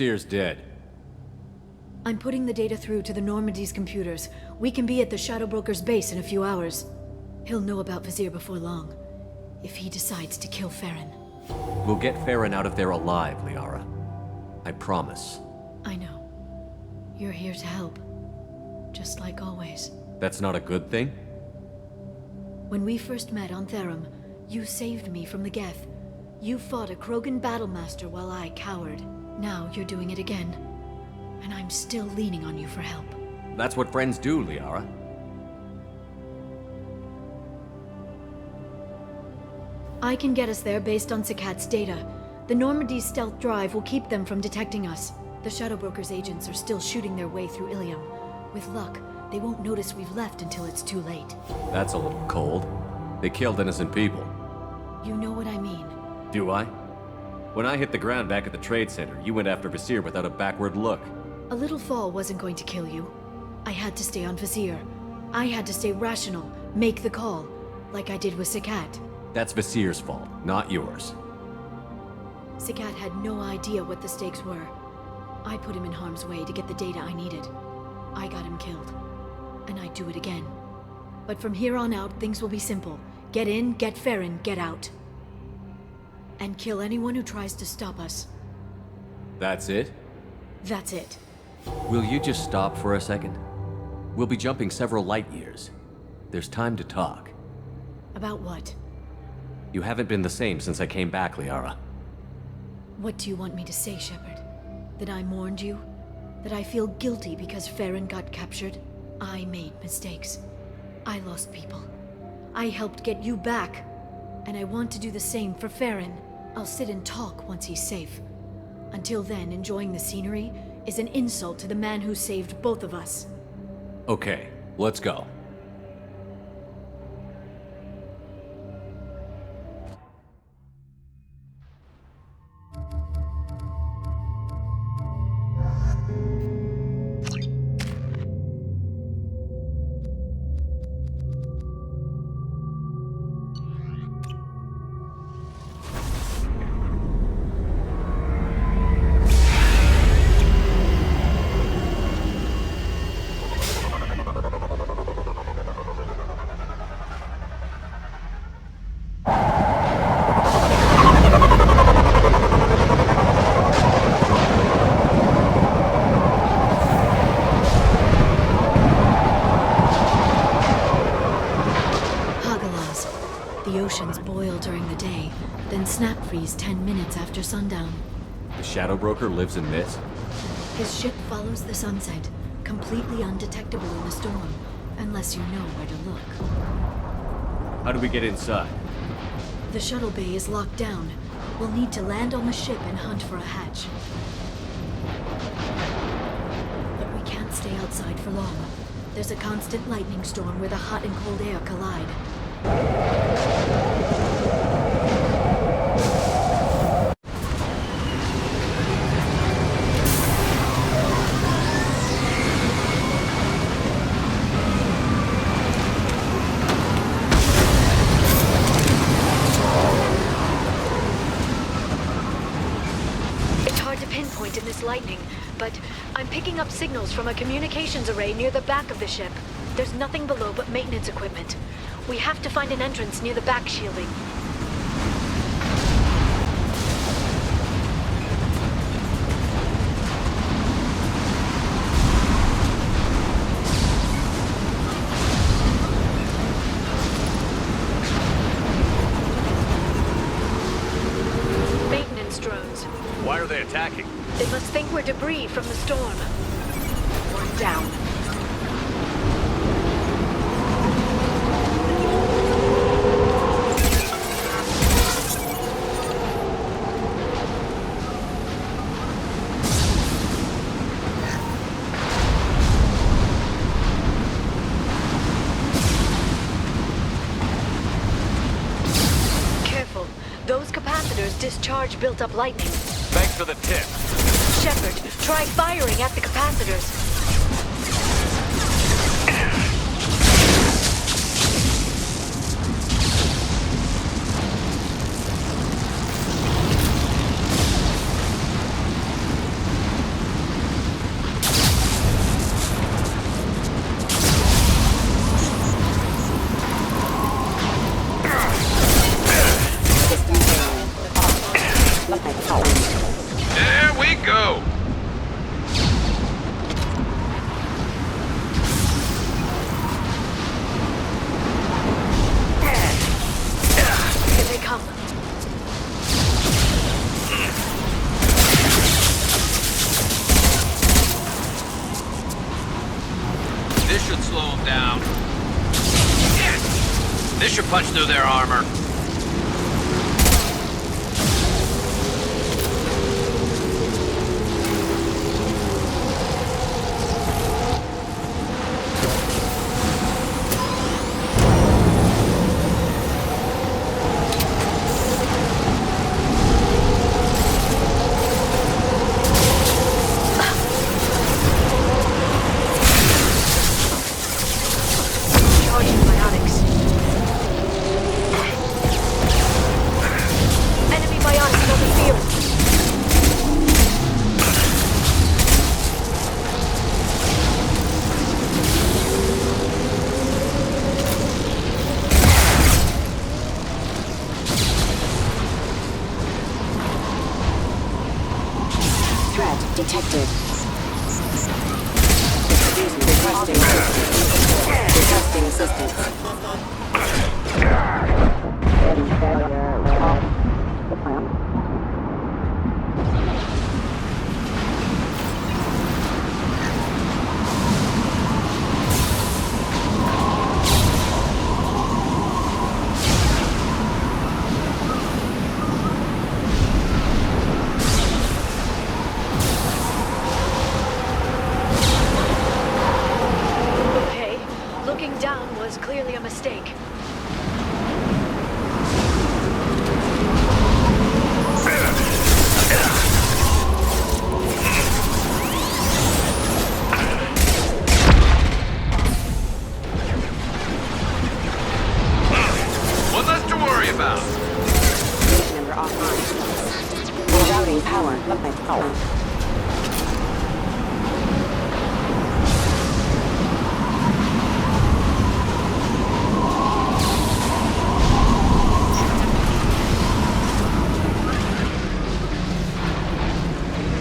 Visir's dead. I'm putting the data through to the Normandy's computers. We can be at the Shadow Broker's base in a few hours. He'll know about Visir before long, if he decides to kill Farron. We'll get Farron out of there alive, Liara. I promise. I know. You're here to help. Just like always. That's not a good thing? When we first met on Therum, you saved me from the Geth. You fought a Krogan battlemaster while I cowered. Now you're doing it again. And I'm still leaning on you for help. That's what friends do, Liara. I can get us there based on Sakat's data. The Normandy's stealth drive will keep them from detecting us. The Shadow Broker's agents are still shooting their way through Ilium. With luck, they won't notice we've left until it's too late. That's a little cold. They killed innocent people. You know what I mean. Do I? When I hit the ground back at the trade center, you went after Visir without a backward look. A little fall wasn't going to kill you. I had to stay on Visir. I had to stay rational, make the call, like I did with Sakat. That's Visir's fault, not yours. Sakat had no idea what the stakes were. I put him in harm's way to get the data I needed. I got him killed. And I'd do it again. But from here on out, things will be simple. Get in, get Farron, get out. And kill anyone who tries to stop us. That's it? That's it. Will you just stop for a second? We'll be jumping several light years. There's time to talk. About what? You haven't been the same since I came back, Liara. What do you want me to say, Shepard? That I mourned you? That I feel guilty because Farron got captured? I made mistakes. I lost people. I helped get you back. And I want to do the same for Farron. I'll sit and talk once he's safe. Until then, enjoying the scenery is an insult to the man who saved both of us. Okay, let's go. Freeze 10 minutes after sundown. The Shadow Broker lives in this? His ship follows the sunset, completely undetectable in the storm, unless you know where to look. How do we get inside? The shuttle bay is locked down. We'll need to land on the ship and hunt for a hatch. But we can't stay outside for long. There's a constant lightning storm where the hot and cold air collide. Lightning, but I'm picking up signals from a communications array near the back of the ship. There's nothing below but maintenance equipment. We have to find an entrance near the back shielding. Maintenance drones. Why are they attacking? They must think we're debris from the storm. One down. Careful. Those capacitors discharge built-up lightning. Thanks for the tip. Shepard, try firing at the capacitors. This should slow them down. This should punch through their armor. Detected. Requesting assistance. Looking down was clearly a mistake. One less to worry about. Number offline. Rerouting power.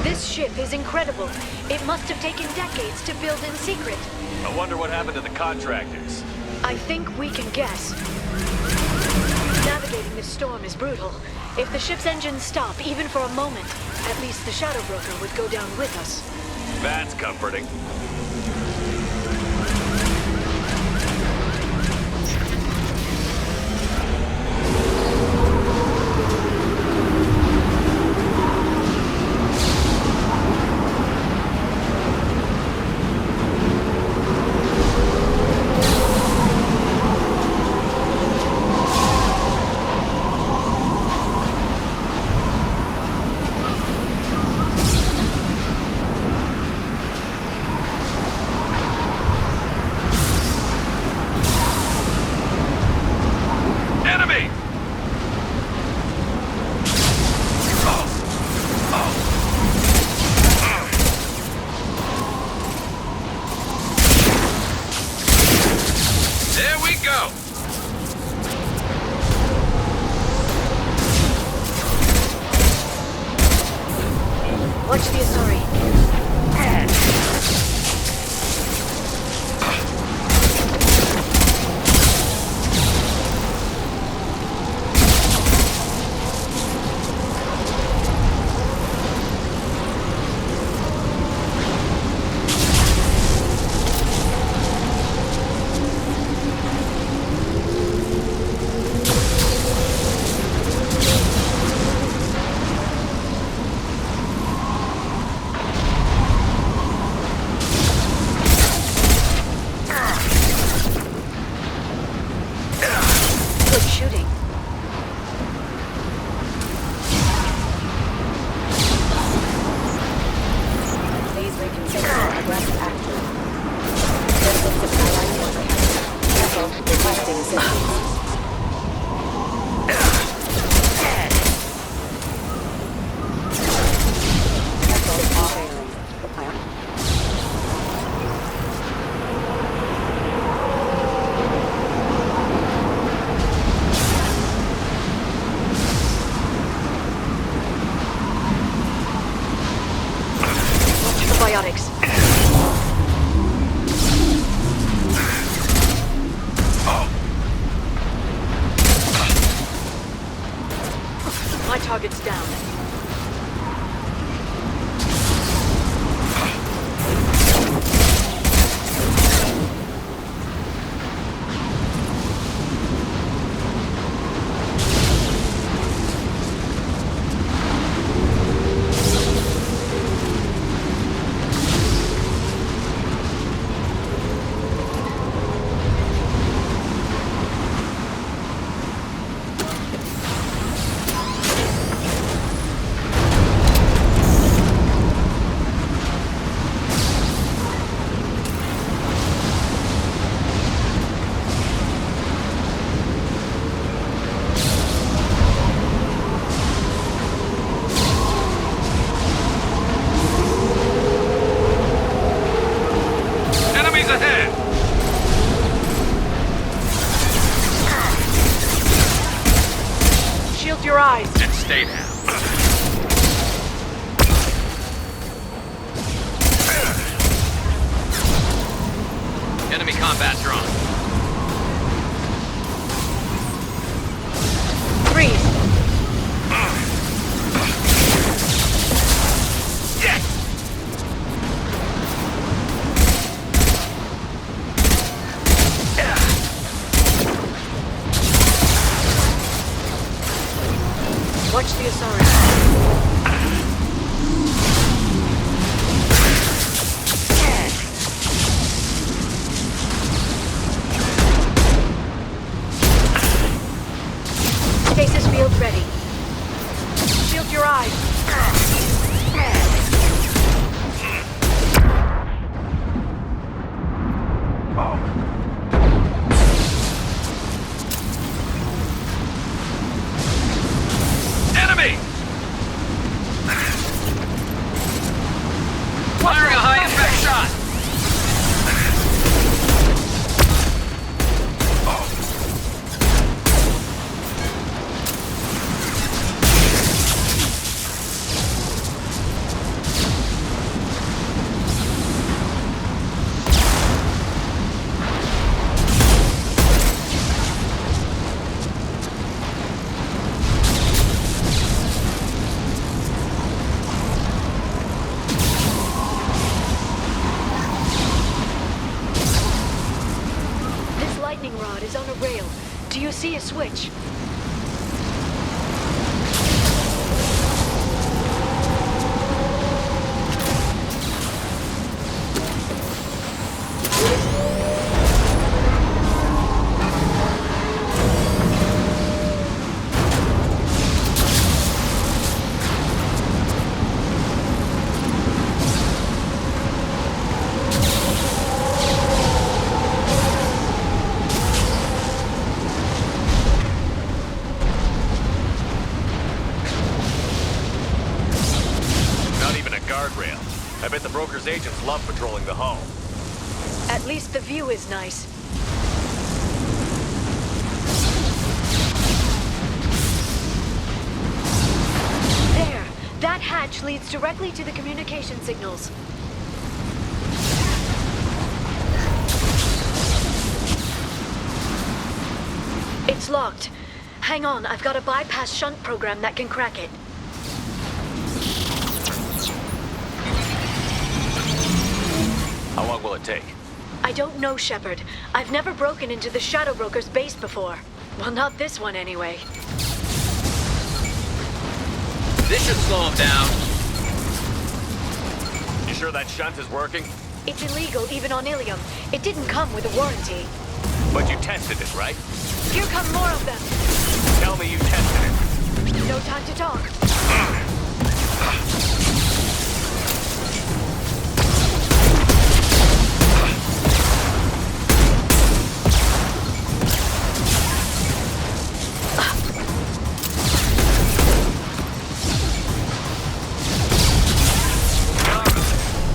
This ship is incredible. It must have taken decades to build in secret. I wonder what happened to the contractors. I think we can guess. Navigating this storm is brutal. If the ship's engines stop, even for a moment, at least the Shadow Broker would go down with us. That's comforting. Watch the Asari. Good shooting. Please reconsider aggressive action. Requesting assistance. Biotics. My target's down. stay down. Enemy combat drone. Freeze! Watch the Asari. Stasis field ready. Shield your eyes. Enemy! Firing a high impact shot! This lightning rod is on a rail. Do you see a switch? Not even a guardrail. I bet the broker's agents love patrolling the hull. At least the view is nice. There! That hatch leads directly to the communication signals. It's locked. Hang on, I've got a bypass shunt program that can crack it. How long will it take? I don't know, Shepard. I've never broken into the Shadow Broker's base before. Well, not this one anyway. This should slow him down. You sure that shunt is working? It's illegal even on Ilium. It didn't come with a warranty. But you tested it, right? Here come more of them. Tell me you tested it. No time to talk.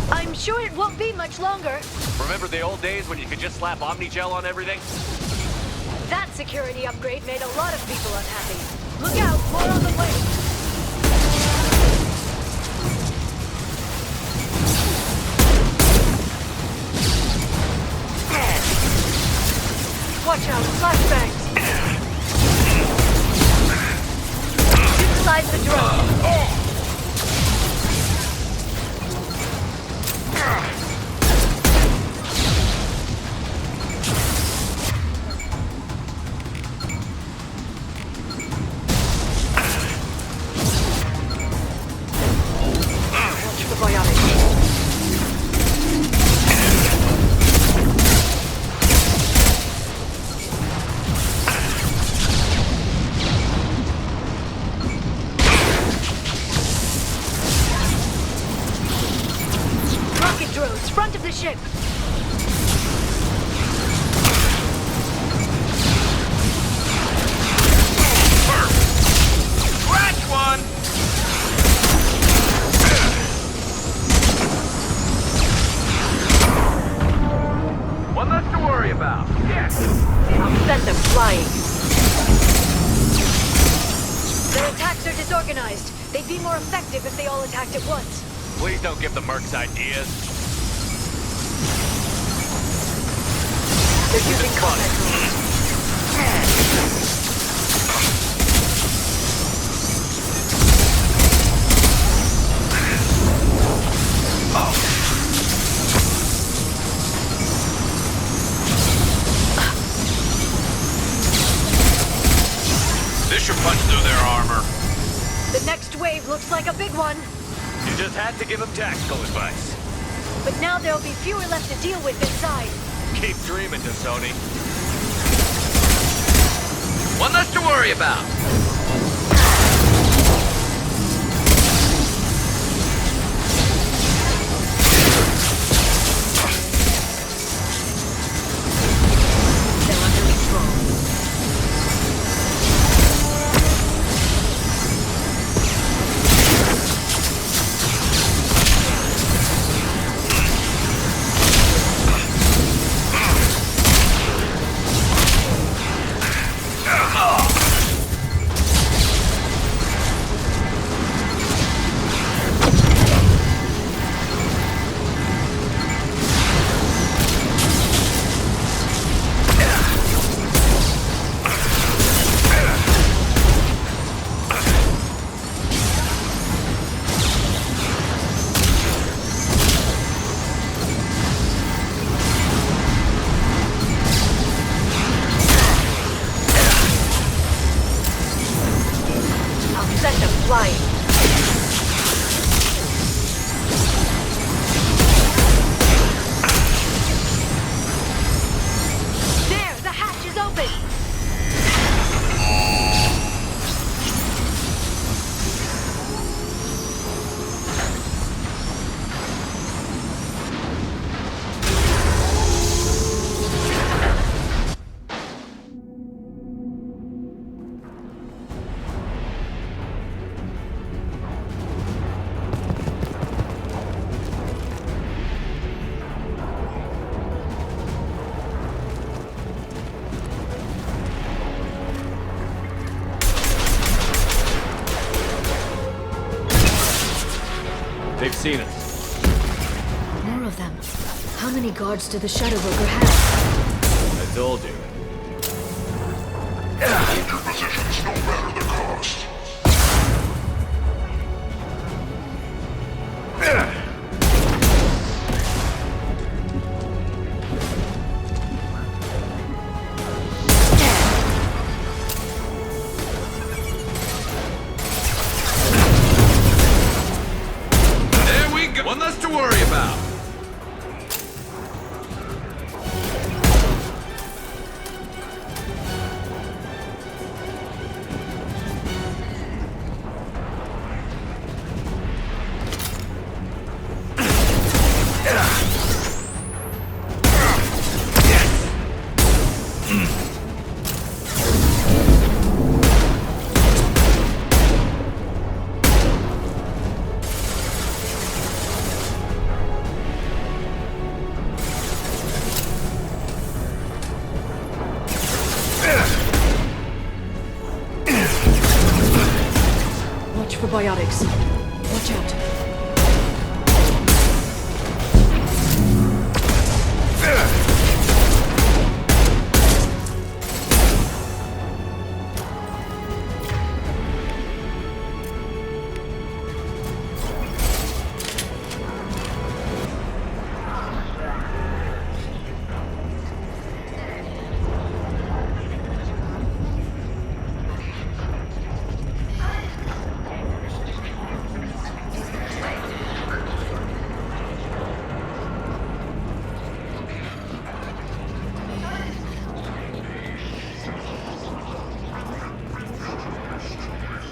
I'm sure it won't be much longer. Remember the old days when you could just slap Omnigel on everything? That security upgrade made a lot of people unhappy. Look out, more on the way. Watch out, flashbangs. Utilize the drone. Watch the biotic. Rocket drones, front of the ship. Scratch one! One less to worry about. Yes! I'll send them flying. Their attacks are disorganized. They'd be more effective if they all attacked at once. Please don't give the mercs ideas. They're using combat tools. This should punch through their armor. The next wave looks like a big one. You just had to give them tactical advice. But now there'll be fewer left to deal with inside. Keep dreaming, Sony. One less to worry about. They're under control. Flying. There, the hatch is open. They've seen us. More of them. How many guards do the Shadow Broker have? I told you. Hold your positions no matter the cost. There we go. One less to worry about. Watch for biotics. Watch out.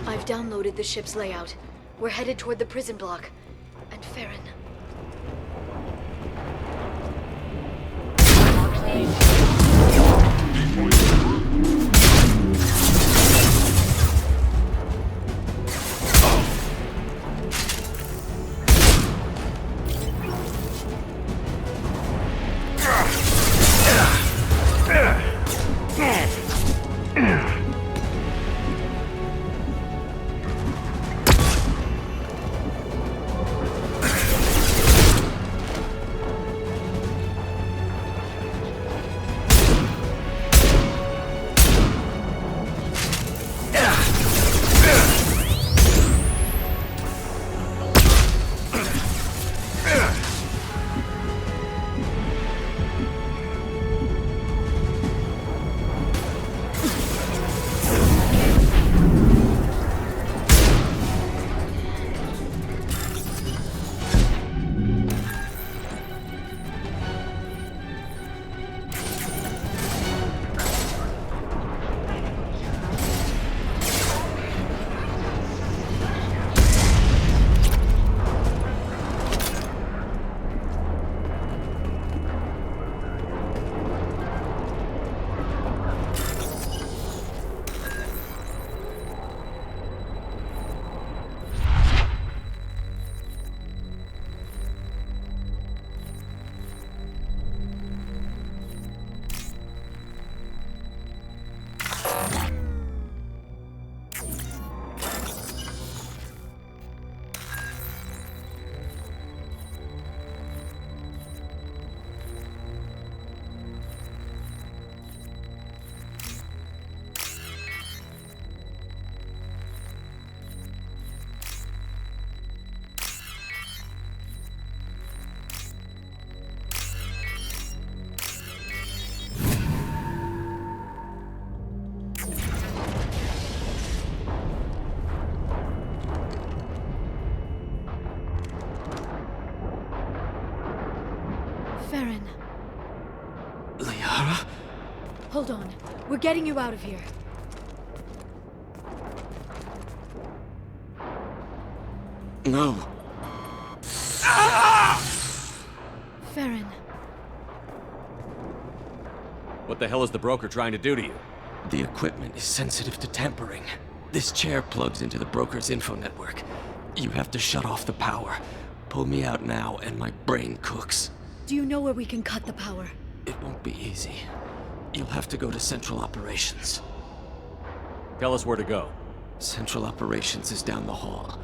I've downloaded the ship's layout. We're headed toward the prison block. And Farron. Farron, Liara? hold on. We're getting you out of here. No. Farron, What the hell is the broker trying to do to you? The equipment is sensitive to tampering. This chair plugs into the broker's info network. You have to shut off the power. Pull me out now, and my brain cooks. do you know where we can cut the power? It won't be easy. You'll have to go to Central Operations. Tell us where to go. Central Operations is down the hall.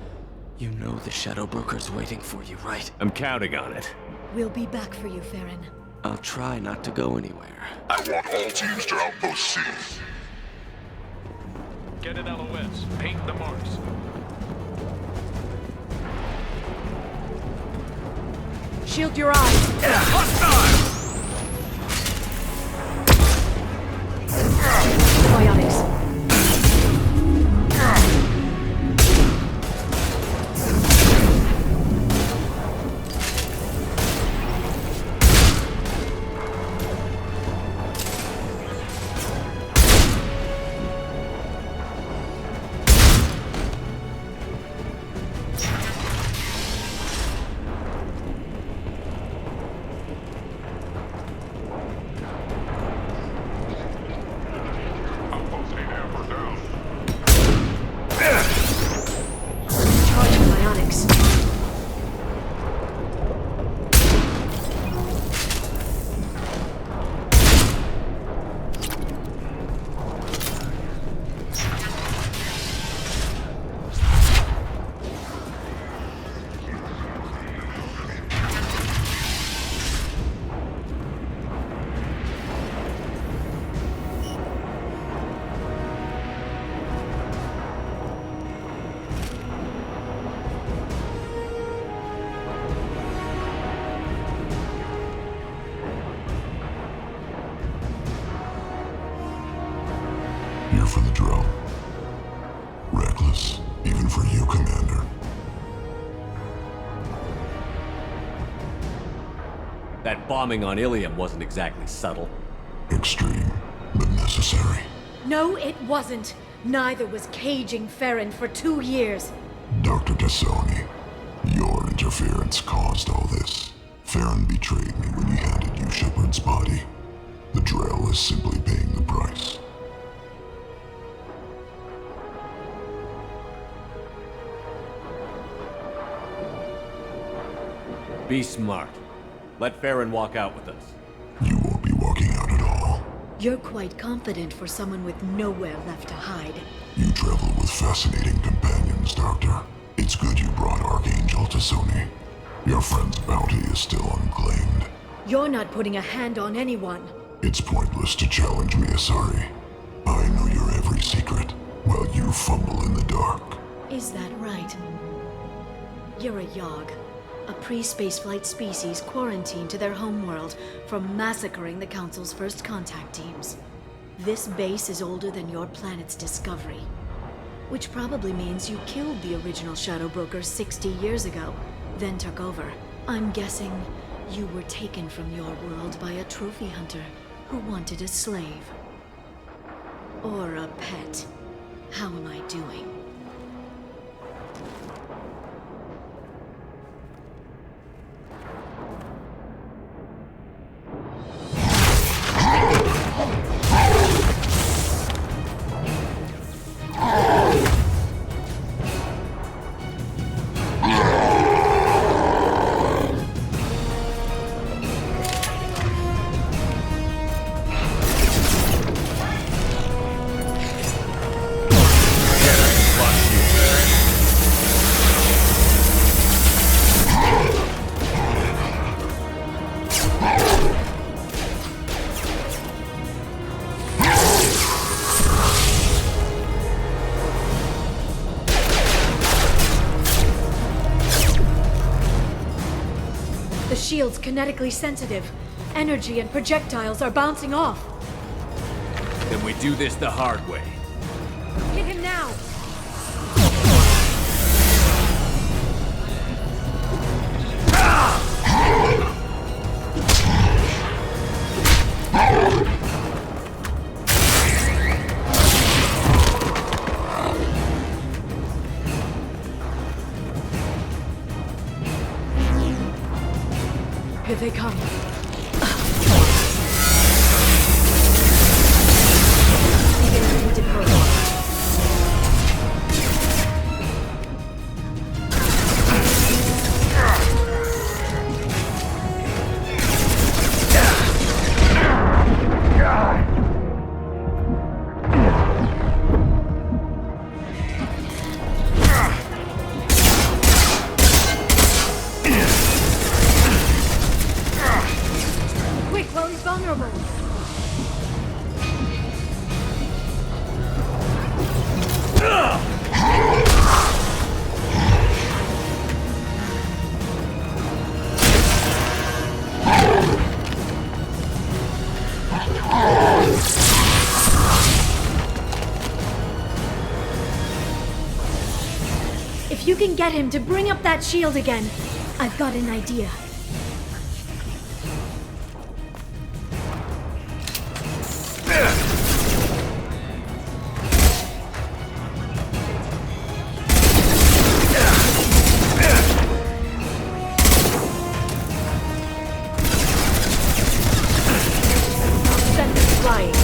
You know the Shadow Broker's waiting for you, right? I'm counting on it. We'll be back for you, Farron. I'll try not to go anywhere. I want all teams to Outpost C. Get an LOS. Paint the marks. Shield your eyes! Hostile! Bionics. Outpost 8 Amber down. Charging bionics. Here for the drill. Reckless, even for you, Commander. That bombing on Ilium wasn't exactly subtle. Extreme, but necessary. No, it wasn't. Neither was caging Farron for 2 years. Dr. Tassoni, your interference caused all this. Farron betrayed me when he handed you Shepard's body. The Drell is simply paying the price. Be smart. Let Farron walk out with us. You won't be walking out at all. You're quite confident for someone with nowhere left to hide. You travel with fascinating companions, Doctor. It's good you brought Archangel Tassoni. Your friend's bounty is still unclaimed. You're not putting a hand on anyone. It's pointless to challenge me, Asari. I know your every secret, while you fumble in the dark. Is that right? You're a Yogg, a pre-spaceflight species quarantined to their homeworld from massacring the Council's first contact teams. This base is older than your planet's discovery, which probably means you killed the original Shadow Broker 60 years ago, then took over. I'm guessing you were taken from your world by a trophy hunter who wanted a slave. Or a pet. How am I doing? The shield's kinetically sensitive. Energy and projectiles are bouncing off. Then we do this the hard way. Hit him now! they come. Beginning to deploy. Quick, while he's vulnerable. If you can get him to bring up that shield again, I've got an idea. Send them flying.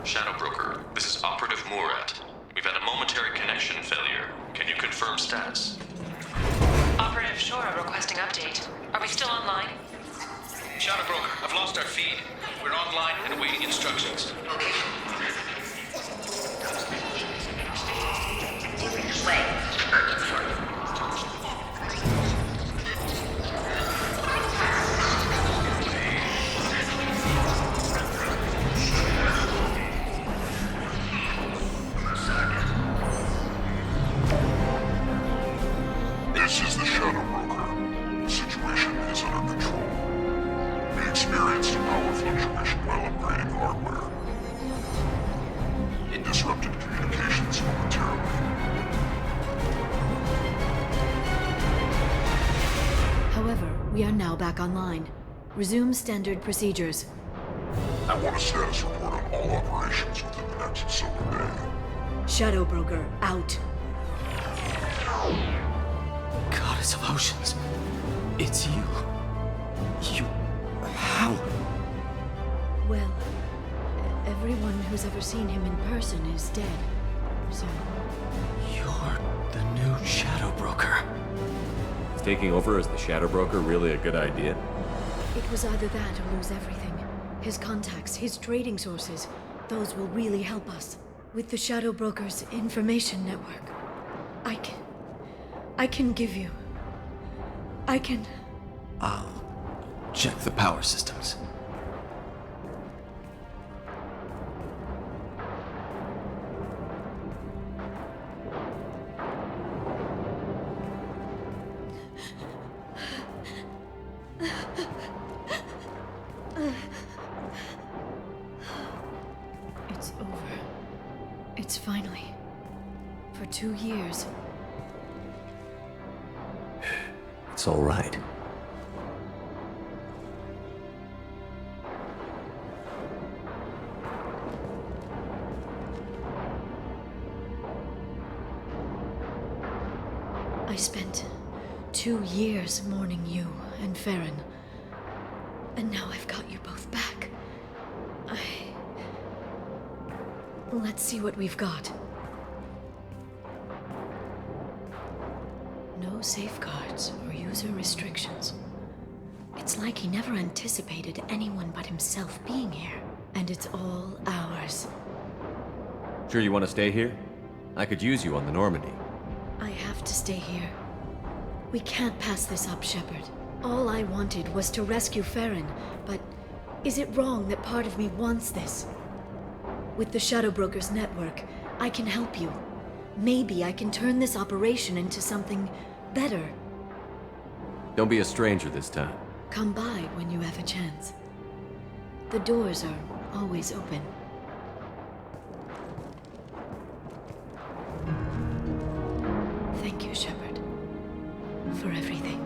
Shadow Broker, this is Operative Murat. We've had a momentary connection failure. Can you confirm status? Operative Shora requesting update. Are we still online? Shadow Broker, I've lost our feed. We're online and awaiting instructions. disrupted communications momentarily. However, we are now back online. Resume standard procedures. I want a status report on all operations within the next solar day. Shadow Broker, out. Goddess of Oceans. It's you. You... How? Well, everyone who's ever seen him in person is dead. So, You're the new Shadow Broker. Is taking over as the Shadow Broker really a good idea? it was either that or lose everything. His contacts, his trading sources, those will really help us. With the Shadow Broker's information network, I can give you... I'll check the power systems. It's over. It's finally. For 2 years. It's all right. I spent 2 years mourning you and Farron. And now I've got you both back. Let's see what we've got. No safeguards or user restrictions. It's like he never anticipated anyone but himself being here. And it's all ours. Sure you want to stay here? I could use you on the Normandy. I have to stay here. We can't pass this up, Shepard. All I wanted was to rescue Farron, but is it wrong that part of me wants this? With the Shadow Broker's network, I can help you. Maybe I can turn this operation into something better. Don't be a stranger this time. Come by when you have a chance. The doors are always open. Thank you, Shepard, for everything.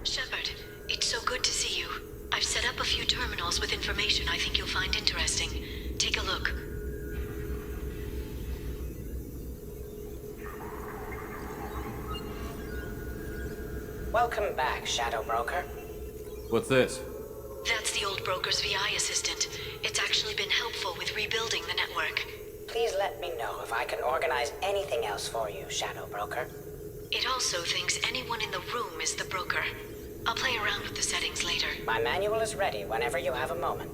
Shepard, it's so good to see you. I've set up a few terminals with information I think you'll find interesting. Take a look. Welcome back, Shadow Broker. What's this? That's the old broker's VI assistant. It's actually been helpful with rebuilding the network. Please let me know if I can organize anything else for you, Shadow Broker. It also thinks anyone in the room is the broker. I'll play around with the settings later. My manual is ready whenever you have a moment.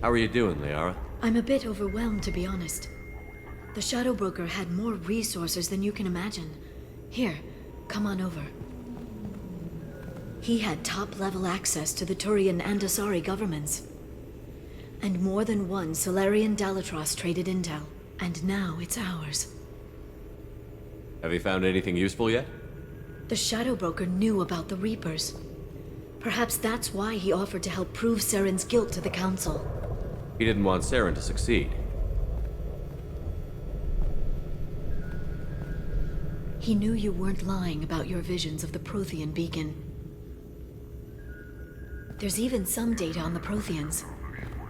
How are you doing, Liara? I'm a bit overwhelmed, to be honest. The Shadow Broker had more resources than you can imagine. Here, come on over. He had top-level access to the Turian and Asari governments. And more than one Solarian Dalatrass traded intel. And now it's ours. Have you found anything useful yet? The Shadow Broker knew about the Reapers. Perhaps that's why he offered to help prove Saren's guilt to the Council. He didn't want Saren to succeed. He knew you weren't lying about your visions of the Prothean beacon. There's even some data on the Protheans.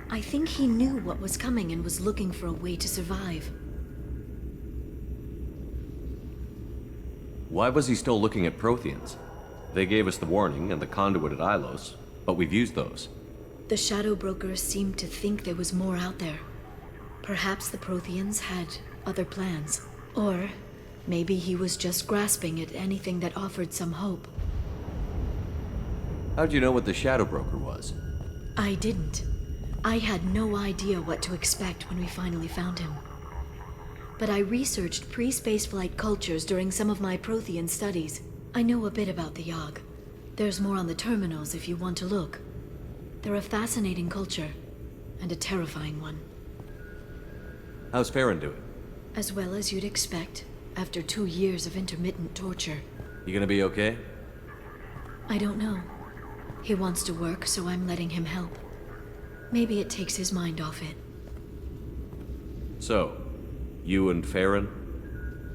I think he knew what was coming and was looking for a way to survive. Why was he still looking at Protheans? They gave us the warning and the conduit at Ilos, but we've used those. The Shadow Broker seemed to think there was more out there. Perhaps the Protheans had other plans. Or maybe he was just grasping at anything that offered some hope. How'd you know what the Shadow Broker was? I didn't. I had no idea what to expect when we finally found him. but I researched pre-spaceflight cultures during some of my Prothean studies. I know a bit about the Yogg. There's more on the terminals if you want to look. They're a fascinating culture, and a terrifying one. How's Farron doing? As well as you'd expect, after 2 years of intermittent torture. You gonna be okay? I don't know. He wants to work, so I'm letting him help. Maybe it takes his mind off it. So, you and Farron?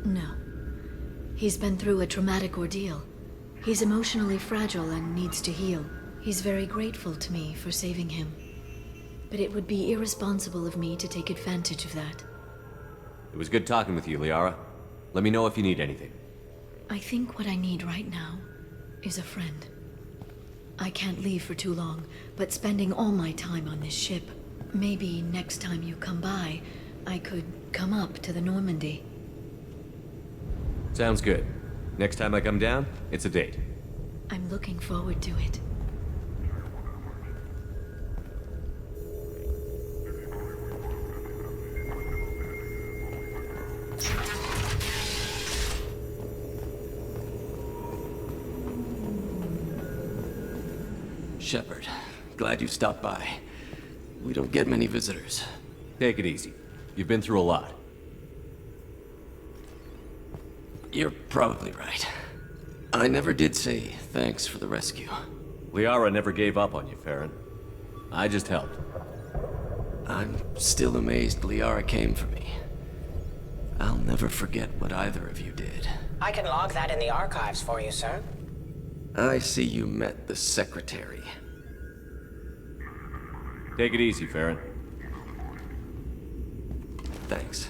No. He's been through a traumatic ordeal. He's emotionally fragile and needs to heal. He's very grateful to me for saving him. But it would be irresponsible of me to take advantage of that. It was good talking with you, Liara. Let me know if you need anything. I think what I need right now is a friend. I can't leave for too long, but spending all my time on this ship. Maybe next time you come by, I could come up to the Normandy. Sounds good. Next time I come down, it's a date. I'm looking forward to it. Shepard, glad you stopped by. We don't get many visitors. Take it easy. You've been through a lot. You're probably right. I never did say thanks for the rescue. Liara never gave up on you, Farron. I just helped. I'm still amazed Liara came for me. I'll never forget what either of you did. I can log that in the archives for you, sir. I see you met the Secretary. Take it easy, Farron. Thanks.